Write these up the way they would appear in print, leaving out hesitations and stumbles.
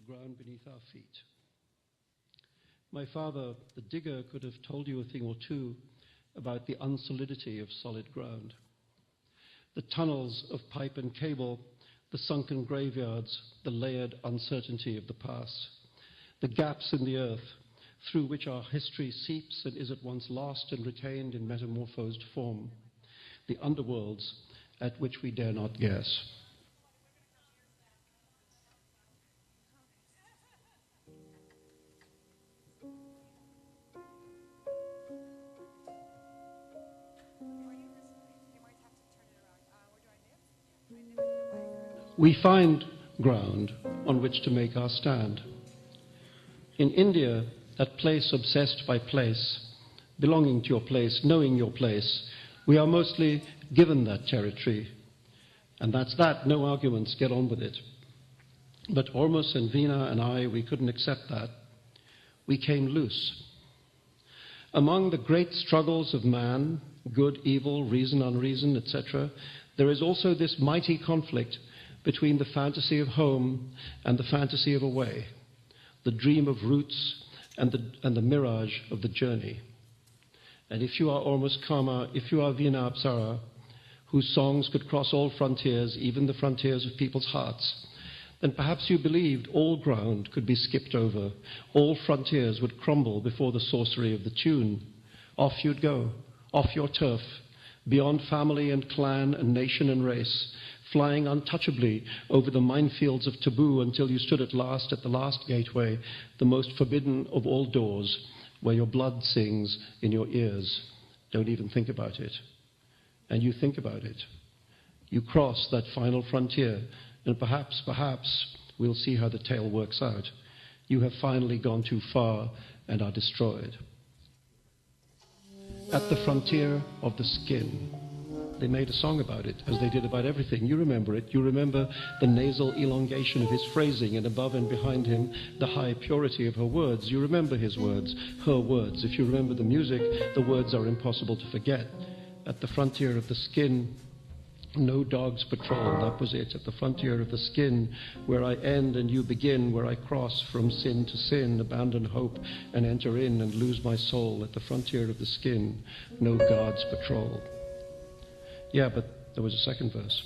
ground beneath our feet. My father, the digger, could have told you a thing or two about the unsolidity of solid ground. The tunnels of pipe and cable, the sunken graveyards, the layered uncertainty of the past, the gaps in the earth through which our history seeps and is at once lost and retained in metamorphosed form, the underworlds at which we dare not guess. We find ground on which to make our stand. In India, that place obsessed by place, belonging to your place, knowing your place, we are mostly given that territory. And that's that, no arguments, get on with it. But Ormus and Veena and I, we couldn't accept that. We came loose. Among the great struggles of man, good, evil, reason, unreason, etc., there is also this mighty conflict between the fantasy of home and the fantasy of away, the dream of roots and the mirage of the journey. And if you are Ormus Kama, if you are Veena Apsara, whose songs could cross all frontiers, even the frontiers of people's hearts, then perhaps you believed all ground could be skipped over, all frontiers would crumble before the sorcery of the tune. Off you'd go, off your turf, beyond family and clan and nation and race, flying untouchably over the minefields of taboo until you stood at last at the last gateway, the most forbidden of all doors, where your blood sings in your ears. Don't even think about it. And you think about it. You cross that final frontier, and perhaps we'll see how the tale works out. You have finally gone too far and are destroyed. At the frontier of the skin. They made a song about it, as they did about everything. You remember it. You remember the nasal elongation of his phrasing, and above and behind him, the high purity of her words. You remember his words, her words. If you remember the music, the words are impossible to forget. At the frontier of the skin, no dogs patrol. That was it. At the frontier of the skin, where I end and you begin, where I cross from sin to sin, abandon hope and enter in and lose my soul. At the frontier of the skin, no guards patrol. Yeah, but there was a second verse.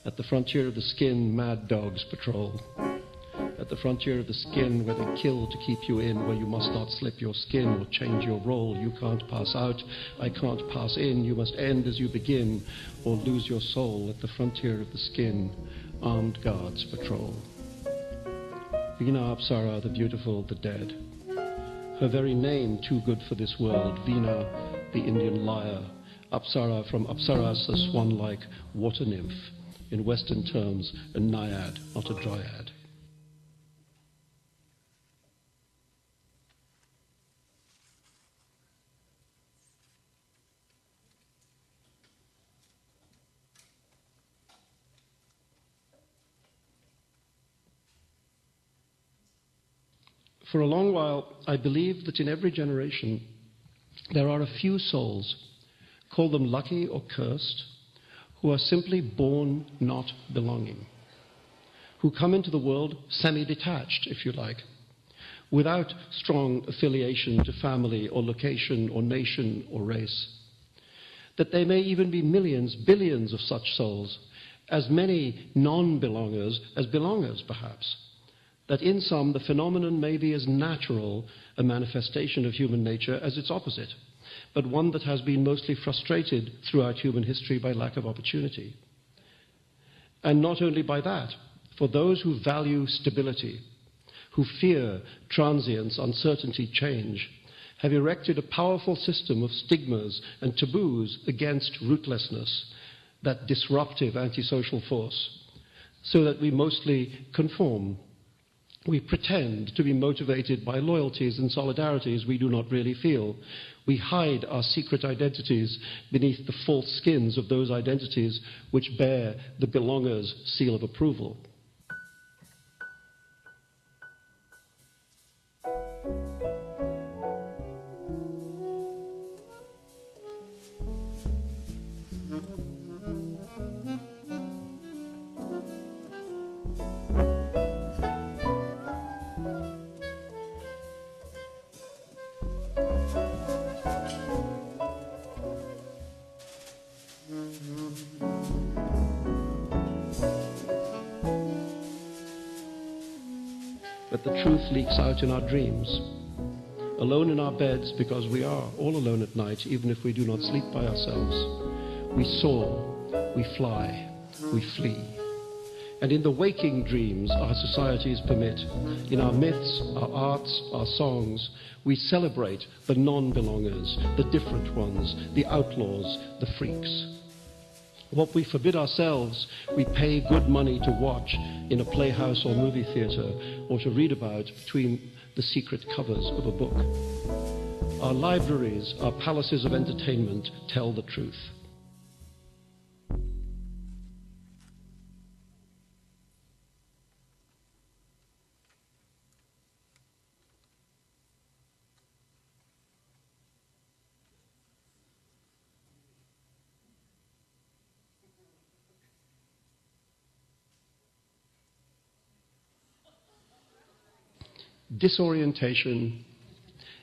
At the frontier of the skin, mad dogs patrol. At the frontier of the skin, where they kill to keep you in, where you must not slip your skin or change your role. You can't pass out, I can't pass in. You must end as you begin or lose your soul. At the frontier of the skin, armed guards patrol. Veena Apsara, the beautiful, the dead. Her very name, too good for this world. Veena, the Indian lyre. Apsara from Apsaras, a swan-like water nymph. In Western terms, a naiad, not a dryad. For a long while, I believed that in every generation there are a few souls, call them lucky or cursed, who are simply born not belonging, who come into the world semi-detached, if you like, without strong affiliation to family or location or nation or race. That there may even be millions, billions of such souls, as many non-belongers as belongers, perhaps. That in some the phenomenon may be as natural a manifestation of human nature as its opposite, but one that has been mostly frustrated throughout human history by lack of opportunity. And not only by that, for those who value stability, who fear transience, uncertainty, change, have erected a powerful system of stigmas and taboos against rootlessness, that disruptive antisocial force, so that we mostly conform. We pretend to be motivated by loyalties and solidarities we do not really feel. We hide our secret identities beneath the false skins of those identities which bear the belonger's seal of approval. but the truth leaks out in our dreams. Alone in our beds, because we are all alone at night, even if we do not sleep by ourselves. We soar, we fly, we flee. And in the waking dreams our societies permit, in our myths, our arts, our songs, we celebrate the non-belongers, the different ones, the outlaws, the freaks. What we forbid ourselves, we pay good money to watch in a playhouse or movie theater, or to read about between the secret covers of a book. Our libraries, our palaces of entertainment tell the truth. Disorientation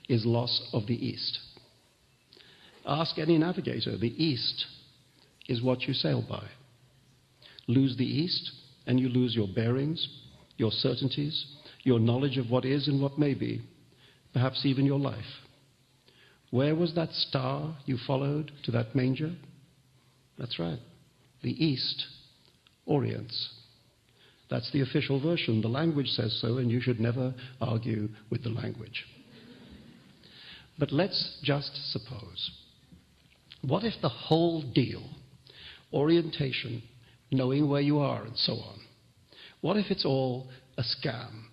is loss of the East. Ask any navigator, the East is what you sail by. Lose the East and you lose your bearings, your certainties, your knowledge of what is and what may be, perhaps even your life. Where was that star you followed to that manger? That's right, the East orients. That's the official version. The language says so, and you should never argue with the language. But let's just suppose, what if the whole deal, orientation, knowing where you are and so on, what if it's all a scam?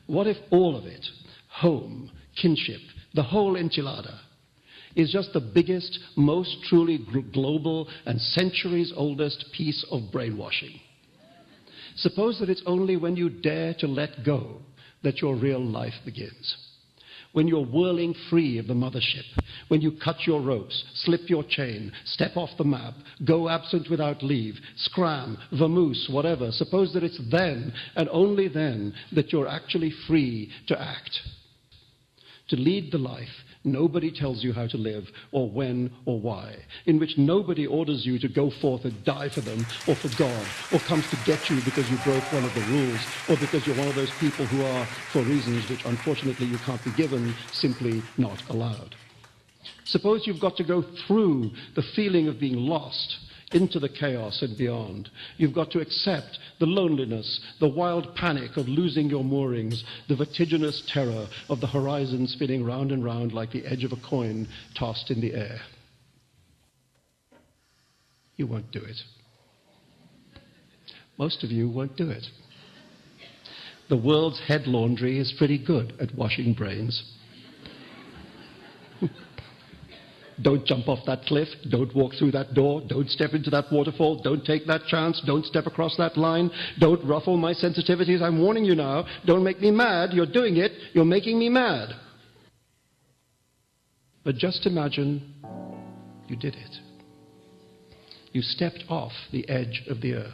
What if all of it, home, kinship, the whole enchilada, is just the biggest, most truly global and centuries oldest piece of brainwashing? Suppose that it's only when you dare to let go that your real life begins. When you're whirling free of the mothership, when you cut your ropes, slip your chain, step off the map, go absent without leave, scram, vamoose, whatever. Suppose that it's then, and only then, that you're actually free to act, to lead the life nobody tells you how to live, or when, or why, in which nobody orders you to go forth and die for them, or for God, or comes to get you because you broke one of the rules, or because you're one of those people who are, for reasons which unfortunately you can't be given, simply not allowed. Suppose you've got to go through the feeling of being lost into the chaos and beyond. You've got to accept the loneliness, the wild panic of losing your moorings, the vertiginous terror of the horizon spinning round and round like the edge of a coin tossed in the air. You won't do it. Most of you won't do it. The world's head laundry is pretty good at washing brains. Don't jump off that cliff, don't walk through that door, don't step into that waterfall, don't take that chance, don't step across that line, don't ruffle my sensitivities, I'm warning you now, don't make me mad, you're doing it, you're making me mad. But just imagine you did it. You stepped off the edge of the earth,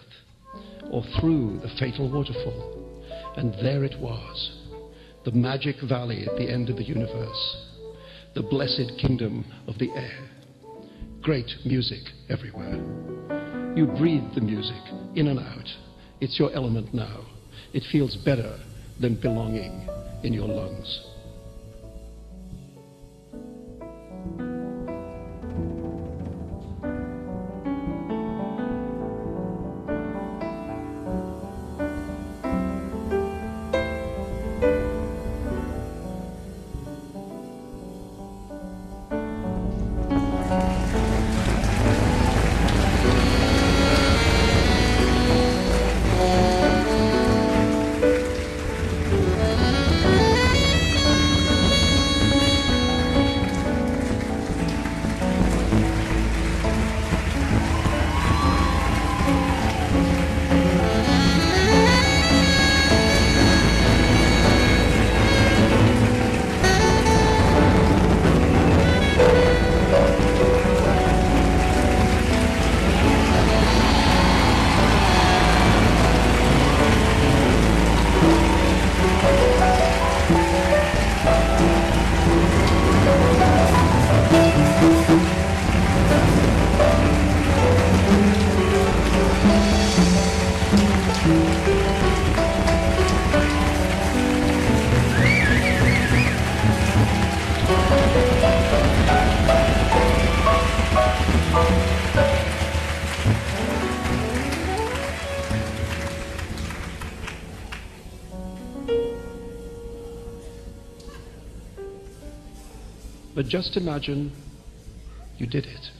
or through the fatal waterfall, and there it was, the magic valley at the end of the universe. The blessed kingdom of the air. Great music everywhere. You breathe the music in and out. It's your element now. It feels better than belonging in your lungs. But just imagine you did it.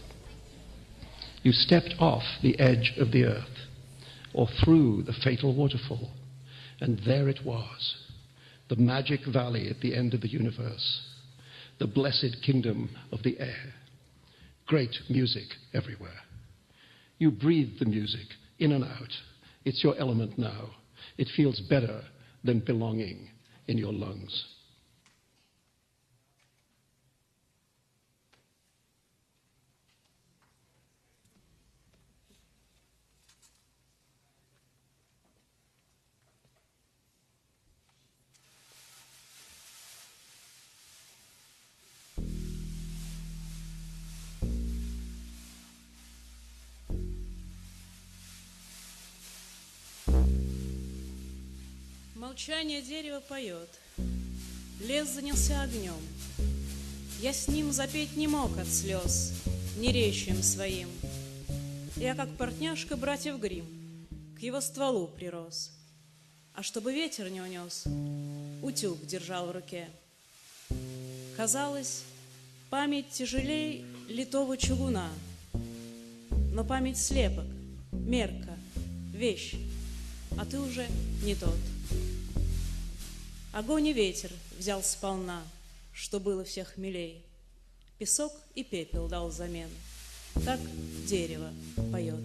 You stepped off the edge of the earth or through the fatal waterfall, and there it was, the magic valley at the end of the universe, the blessed kingdom of the air. Great music everywhere. You breathe the music in and out. It's your element now. It feels better than belonging in your lungs. Молчание дерева поет, лес занялся огнем. Я с ним запеть не мог от слез, ни речием своим. Я, как партняшка братьев Гримм, к его стволу прирос. А чтобы ветер не унес, утюг держал в руке. Казалось, память тяжелей литого чугуна, но память слепок, мерка, вещь, а ты уже не тот. Огонь и ветер взял сполна, что было всех милей. Песок и пепел дал взамен. Так дерево поет.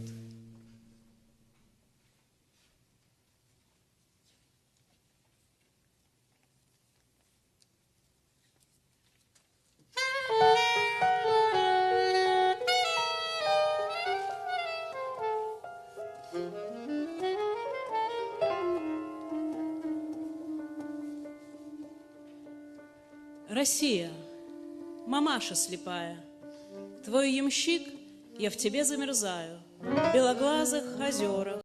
Россия, мамаша слепая, твой ямщик, я в тебе замерзаю, в белоглазых озерах.